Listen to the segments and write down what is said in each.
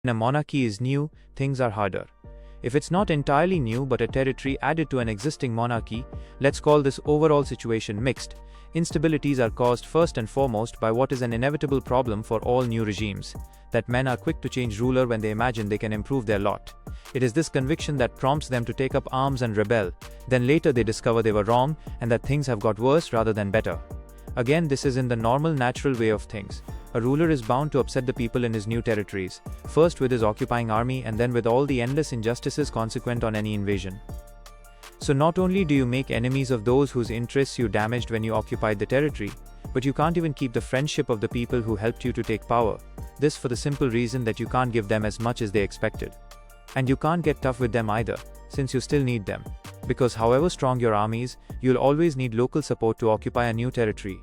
When a monarchy is new, things are harder. If it's not entirely new but a territory added to an existing monarchy, let's call this overall situation mixed. Instabilities are caused first and foremost by what is an inevitable problem for all new regimes, that men are quick to change ruler when they imagine they can improve their lot. It is this conviction that prompts them to take up arms and rebel. Then later they discover they were wrong and that things have got worse rather than better. Again, this is in the normal, natural way of things. A ruler is bound to upset the people in his new territories, first with his occupying army and then with all the endless injustices consequent on any invasion. So not only do you make enemies of those whose interests you damaged when you occupied the territory, but you can't even keep the friendship of the people who helped you to take power. This for the simple reason that you can't give them as much as they expected. And you can't get tough with them either, since you still need them. Because however strong your army is, you'll always need local support to occupy a new territory.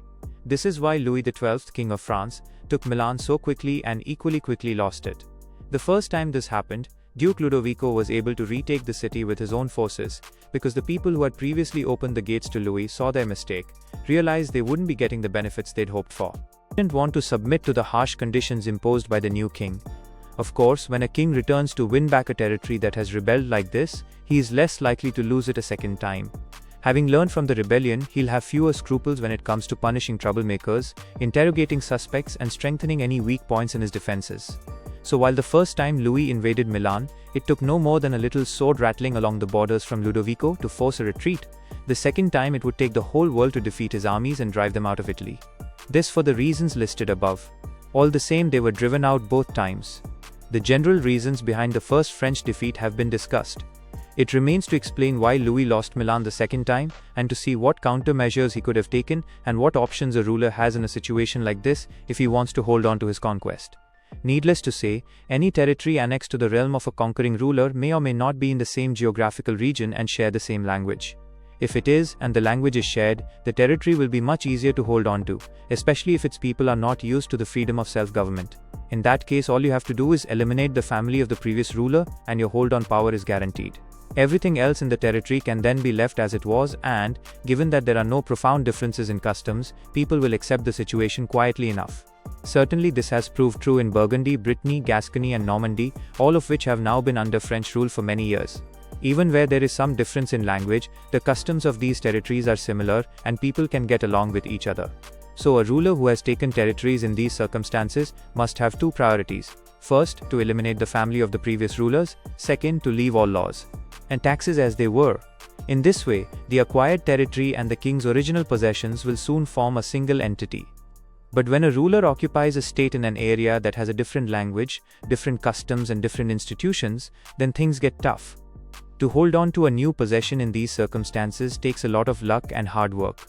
This is why Louis XII, King of France, took Milan so quickly and equally quickly lost it. The first time this happened, Duke Ludovico was able to retake the city with his own forces, because the people who had previously opened the gates to Louis saw their mistake, realized they wouldn't be getting the benefits they'd hoped for. They didn't want to submit to the harsh conditions imposed by the new king. Of course, when a king returns to win back a territory that has rebelled like this, he is less likely to lose it a second time. Having learned from the rebellion, he'll have fewer scruples when it comes to punishing troublemakers, interrogating suspects and strengthening any weak points in his defenses. So while the first time Louis invaded Milan, it took no more than a little sword rattling along the borders from Ludovico to force a retreat, the second time it would take the whole world to defeat his armies and drive them out of Italy. This for the reasons listed above. All the same, they were driven out both times. The general reasons behind the first French defeat have been discussed. It remains to explain why Louis lost Milan the second time, and to see what countermeasures he could have taken and what options a ruler has in a situation like this if he wants to hold on to his conquest. Needless to say, any territory annexed to the realm of a conquering ruler may or may not be in the same geographical region and share the same language. If it is, and the language is shared, the territory will be much easier to hold on to, especially if its people are not used to the freedom of self-government. In that case, all you have to do is eliminate the family of the previous ruler, and your hold on power is guaranteed. Everything else in the territory can then be left as it was and, given that there are no profound differences in customs, people will accept the situation quietly enough. Certainly this has proved true in Burgundy, Brittany, Gascony and Normandy, all of which have now been under French rule for many years. Even where there is some difference in language, the customs of these territories are similar and people can get along with each other. So a ruler who has taken territories in these circumstances must have two priorities. First, to eliminate the family of the previous rulers. Second, to leave all laws and taxes as they were. In this way, the acquired territory and the king's original possessions will soon form a single entity. But when a ruler occupies a state in an area that has a different language, different customs and different institutions, then things get tough. To hold on to a new possession in these circumstances takes a lot of luck and hard work.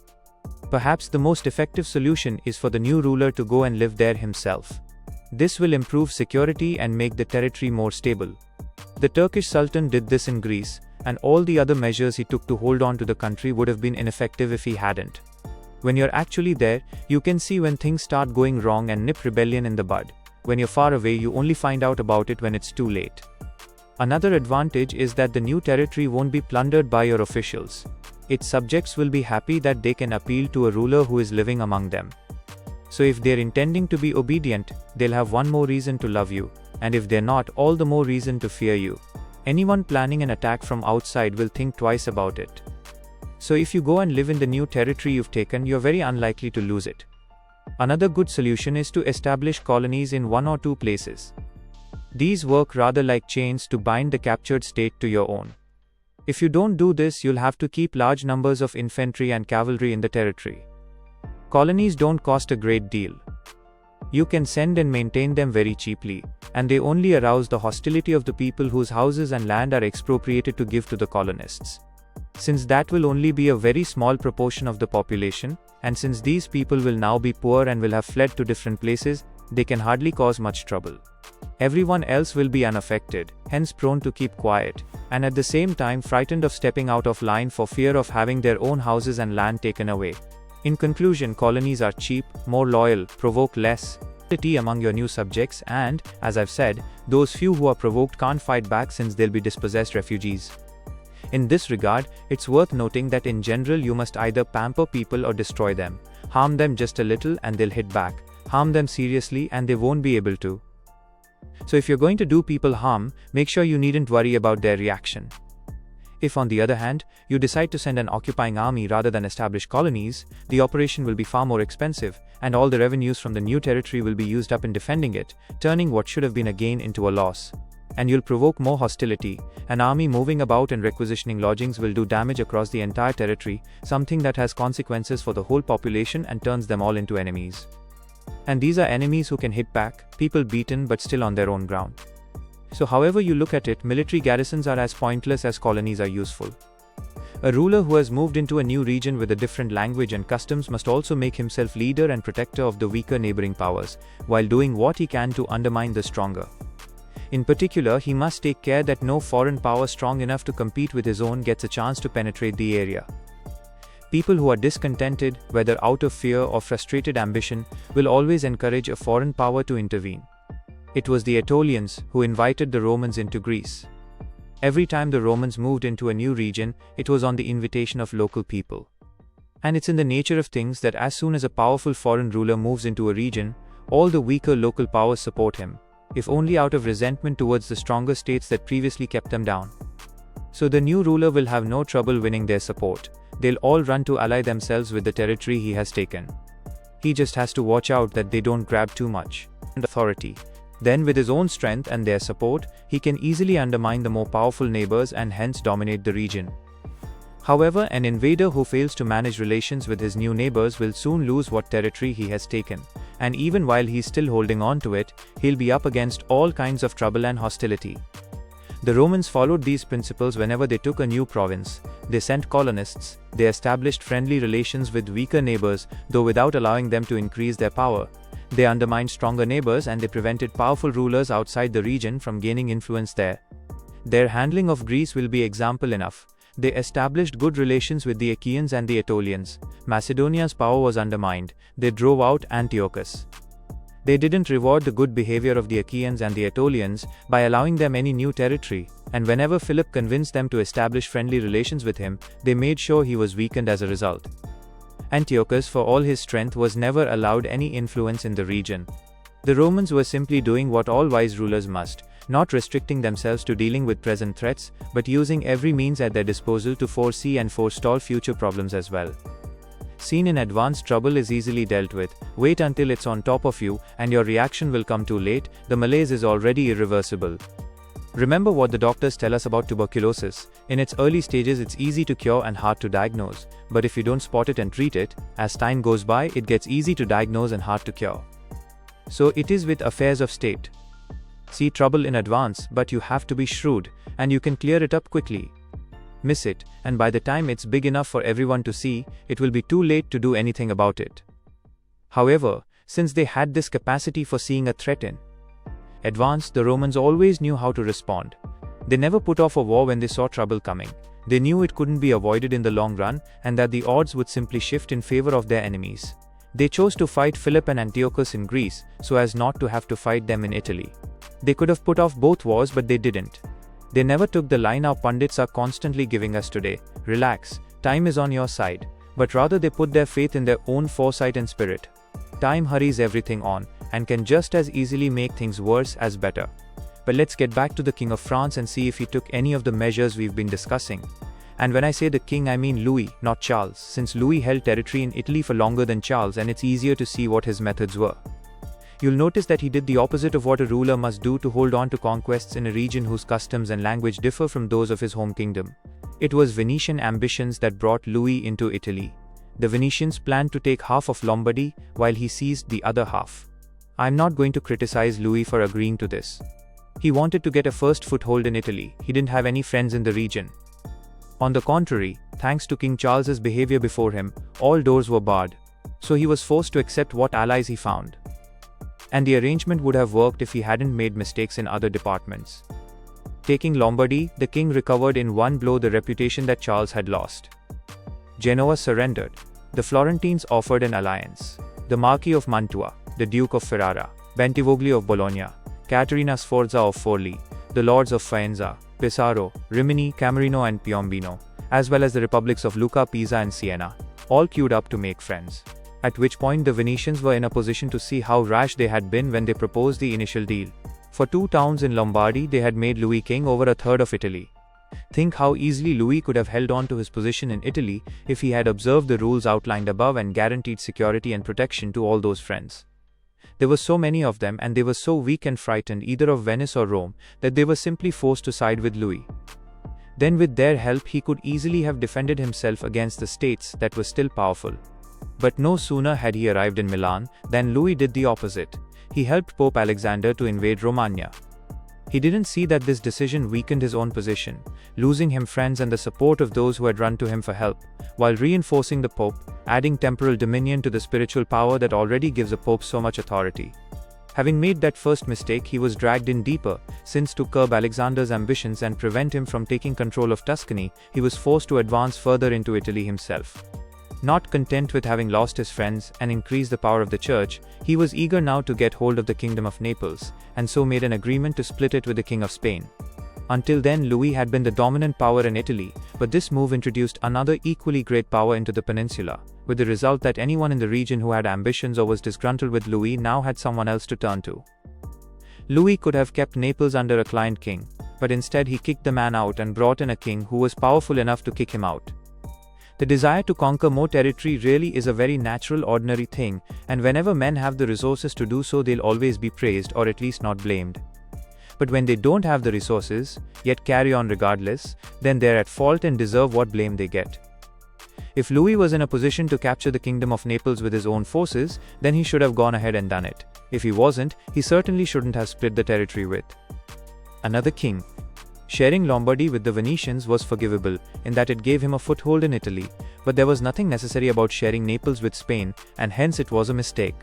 Perhaps the most effective solution is for the new ruler to go and live there himself. This will improve security and make the territory more stable. The Turkish Sultan did this in Greece, and all the other measures he took to hold on to the country would have been ineffective if he hadn't. When you're actually there, you can see when things start going wrong and nip rebellion in the bud. When you're far away, you only find out about it when it's too late. Another advantage is that the new territory won't be plundered by your officials. Its subjects will be happy that they can appeal to a ruler who is living among them. So if they're intending to be obedient, they'll have one more reason to love you, and if they're not, all the more reason to fear you. Anyone planning an attack from outside will think twice about it. So if you go and live in the new territory you've taken, you're very unlikely to lose it. Another good solution is to establish colonies in one or two places. These work rather like chains to bind the captured state to your own. If you don't do this, you'll have to keep large numbers of infantry and cavalry in the territory. Colonies don't cost a great deal. You can send and maintain them very cheaply, and they only arouse the hostility of the people whose houses and land are expropriated to give to the colonists. Since that will only be a very small proportion of the population, and since these people will now be poor and will have fled to different places, they can hardly cause much trouble. Everyone else will be unaffected, hence prone to keep quiet, and at the same time frightened of stepping out of line for fear of having their own houses and land taken away. In conclusion, colonies are cheap, more loyal, provoke less hostility among your new subjects and, as I've said, those few who are provoked can't fight back since they'll be dispossessed refugees. In this regard, it's worth noting that in general you must either pamper people or destroy them. Harm them just a little and they'll hit back. Harm them seriously and they won't be able to. So if you're going to do people harm, make sure you needn't worry about their reaction. If on the other hand, you decide to send an occupying army rather than establish colonies, the operation will be far more expensive, and all the revenues from the new territory will be used up in defending it, turning what should have been a gain into a loss. And you'll provoke more hostility. An army moving about and requisitioning lodgings will do damage across the entire territory, something that has consequences for the whole population and turns them all into enemies. And these are enemies who can hit back, people beaten but still on their own ground. So however you look at it, military garrisons are as pointless as colonies are useful. A ruler who has moved into a new region with a different language and customs must also make himself leader and protector of the weaker neighboring powers, while doing what he can to undermine the stronger. In particular, he must take care that no foreign power strong enough to compete with his own gets a chance to penetrate the area. People who are discontented, whether out of fear or frustrated ambition, will always encourage a foreign power to intervene. It was the Aetolians who invited the Romans into Greece. Every time the Romans moved into a new region, it was on the invitation of local people. And it's in the nature of things that as soon as a powerful foreign ruler moves into a region, all the weaker local powers support him, if only out of resentment towards the stronger states that previously kept them down. So the new ruler will have no trouble winning their support. They'll all run to ally themselves with the territory he has taken. He just has to watch out that they don't grab too much authority. Then with his own strength and their support, he can easily undermine the more powerful neighbors and hence dominate the region. However, an invader who fails to manage relations with his new neighbors will soon lose what territory he has taken, and even while he's still holding on to it, he'll be up against all kinds of trouble and hostility. The Romans followed these principles whenever they took a new province. They sent colonists, they established friendly relations with weaker neighbors, though without allowing them to increase their power. They undermined stronger neighbors and they prevented powerful rulers outside the region from gaining influence there. Their handling of Greece will be example enough. They established good relations with the Achaeans and the Aetolians. Macedonia's power was undermined. They drove out Antiochus. They didn't reward the good behavior of the Achaeans and the Aetolians by allowing them any new territory, and whenever Philip convinced them to establish friendly relations with him, they made sure he was weakened as a result. Antiochus, for all his strength, was never allowed any influence in the region. The Romans were simply doing what all wise rulers must, not restricting themselves to dealing with present threats, but using every means at their disposal to foresee and forestall future problems as well. Seen in advance, trouble is easily dealt with. Wait until it's on top of you, and your reaction will come too late. The malaise is already irreversible. Remember what the doctors tell us about tuberculosis. In its early stages, it's easy to cure and hard to diagnose. But if you don't spot it and treat it, as time goes by, it gets easy to diagnose and hard to cure. So it is with affairs of state. See trouble in advance, but you have to be shrewd, and you can clear it up quickly. Miss it, and by the time it's big enough for everyone to see, it will be too late to do anything about it. However, since they had this capacity for seeing a threat in advance, the Romans always knew how to respond. They never put off a war when they saw trouble coming. They knew it couldn't be avoided in the long run, and that the odds would simply shift in favor of their enemies. They chose to fight Philip and Antiochus in Greece, so as not to have to fight them in Italy. They could have put off both wars, but they didn't. They never took the line our pundits are constantly giving us today: relax, time is on your side. But rather they put their faith in their own foresight and spirit. Time hurries everything on, and can just as easily make things worse as better. But let's get back to the King of France and see if he took any of the measures we've been discussing. And when I say the king, I mean Louis, not Charles, since Louis held territory in Italy for longer than Charles, and it's easier to see what his methods were. You'll notice that he did the opposite of what a ruler must do to hold on to conquests in a region whose customs and language differ from those of his home kingdom. It was Venetian ambitions that brought Louis into Italy. The Venetians planned to take half of Lombardy, while he seized the other half. I'm not going to criticize Louis for agreeing to this. He wanted to get a first foothold in Italy. He didn't have any friends in the region. On the contrary, thanks to King Charles's behavior before him, all doors were barred. So he was forced to accept what allies he found. And the arrangement would have worked if he hadn't made mistakes in other departments. Taking Lombardy, the king recovered in one blow the reputation that Charles had lost. Genoa surrendered. The Florentines offered an alliance. The Marquis of Mantua, the Duke of Ferrara, Bentivoglio of Bologna, Caterina Sforza of Forlì, the Lords of Faenza, Pesaro, Rimini, Camerino and Piombino, as well as the republics of Lucca, Pisa and Siena, all queued up to make friends. At which point the Venetians were in a position to see how rash they had been when they proposed the initial deal. For 2 towns in Lombardy, they had made Louis king over a third of Italy. Think how easily Louis could have held on to his position in Italy if he had observed the rules outlined above and guaranteed security and protection to all those friends. There were so many of them, and they were so weak and frightened either of Venice or Rome that they were simply forced to side with Louis. Then with their help he could easily have defended himself against the states that were still powerful. But no sooner had he arrived in Milan than Louis did the opposite. He helped Pope Alexander to invade Romagna. He didn't see that this decision weakened his own position, losing him friends and the support of those who had run to him for help, while reinforcing the Pope, adding temporal dominion to the spiritual power that already gives a Pope so much authority. Having made that first mistake, he was dragged in deeper, since to curb Alexander's ambitions and prevent him from taking control of Tuscany, he was forced to advance further into Italy himself. Not content with having lost his friends and increased the power of the church, he was eager now to get hold of the kingdom of Naples, and so made an agreement to split it with the King of Spain. Until then, Louis had been the dominant power in Italy, but this move introduced another equally great power into the peninsula, with the result that anyone in the region who had ambitions or was disgruntled with Louis now had someone else to turn to. Louis could have kept Naples under a client king, but instead he kicked the man out and brought in a king who was powerful enough to kick him out. The desire to conquer more territory really is a very natural, ordinary thing, and whenever men have the resources to do so, they'll always be praised or at least not blamed. But when they don't have the resources, yet carry on regardless, then they're at fault and deserve what blame they get. If Louis was in a position to capture the kingdom of Naples with his own forces, then he should have gone ahead and done it. If he wasn't, he certainly shouldn't have split the territory with another king. Sharing Lombardy with the Venetians was forgivable, in that it gave him a foothold in Italy, but there was nothing necessary about sharing Naples with Spain, and hence it was a mistake.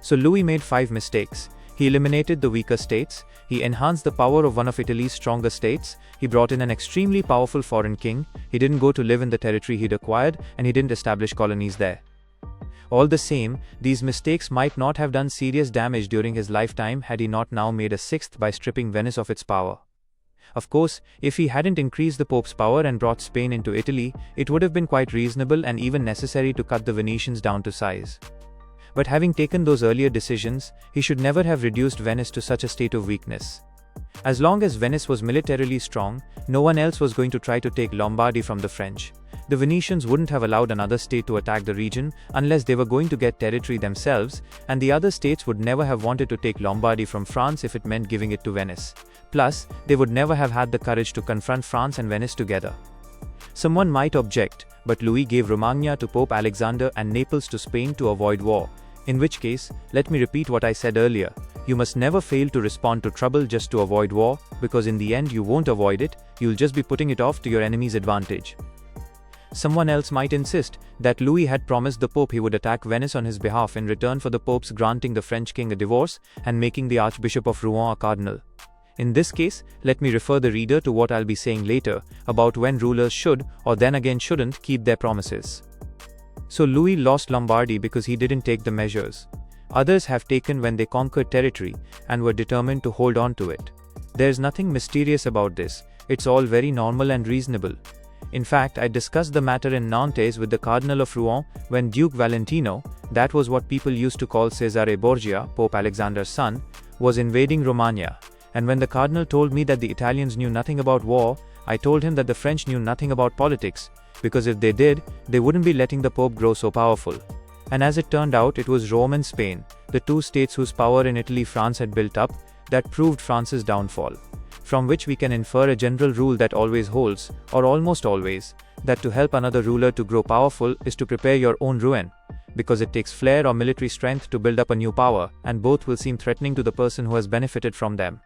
So Louis made 5 mistakes. He eliminated the weaker states, he enhanced the power of one of Italy's stronger states, he brought in an extremely powerful foreign king, he didn't go to live in the territory he'd acquired, and he didn't establish colonies there. All the same, these mistakes might not have done serious damage during his lifetime had he not now made a 6th by stripping Venice of its power. Of course, if he hadn't increased the Pope's power and brought Spain into Italy, it would have been quite reasonable and even necessary to cut the Venetians down to size. But having taken those earlier decisions, he should never have reduced Venice to such a state of weakness. As long as Venice was militarily strong, no one else was going to try to take Lombardy from the French. The Venetians wouldn't have allowed another state to attack the region unless they were going to get territory themselves, and the other states would never have wanted to take Lombardy from France if it meant giving it to Venice. Plus, they would never have had the courage to confront France and Venice together. Someone might object, but Louis gave Romagna to Pope Alexander and Naples to Spain to avoid war. In which case, let me repeat what I said earlier. You must never fail to respond to trouble just to avoid war, because in the end you won't avoid it, you'll just be putting it off to your enemy's advantage. Someone else might insist that Louis had promised the Pope he would attack Venice on his behalf in return for the Pope's granting the French king a divorce and making the Archbishop of Rouen a cardinal. In this case, let me refer the reader to what I'll be saying later about when rulers should, or then again shouldn't, keep their promises. So Louis lost Lombardy because he didn't take the measures others have taken when they conquered territory and were determined to hold on to it. There's nothing mysterious about this, it's all very normal and reasonable. In fact, I discussed the matter in Nantes with the Cardinal of Rouen when Duke Valentino, that was what people used to call Cesare Borgia, Pope Alexander's son, was invading Romagna. And when the Cardinal told me that the Italians knew nothing about war, I told him that the French knew nothing about politics, because if they did, they wouldn't be letting the Pope grow so powerful. And as it turned out, it was Rome and Spain, the two states whose power in Italy France had built up, that proved France's downfall. From which we can infer a general rule that always holds, or almost always, that to help another ruler to grow powerful is to prepare your own ruin. Because it takes flair or military strength to build up a new power, and both will seem threatening to the person who has benefited from them.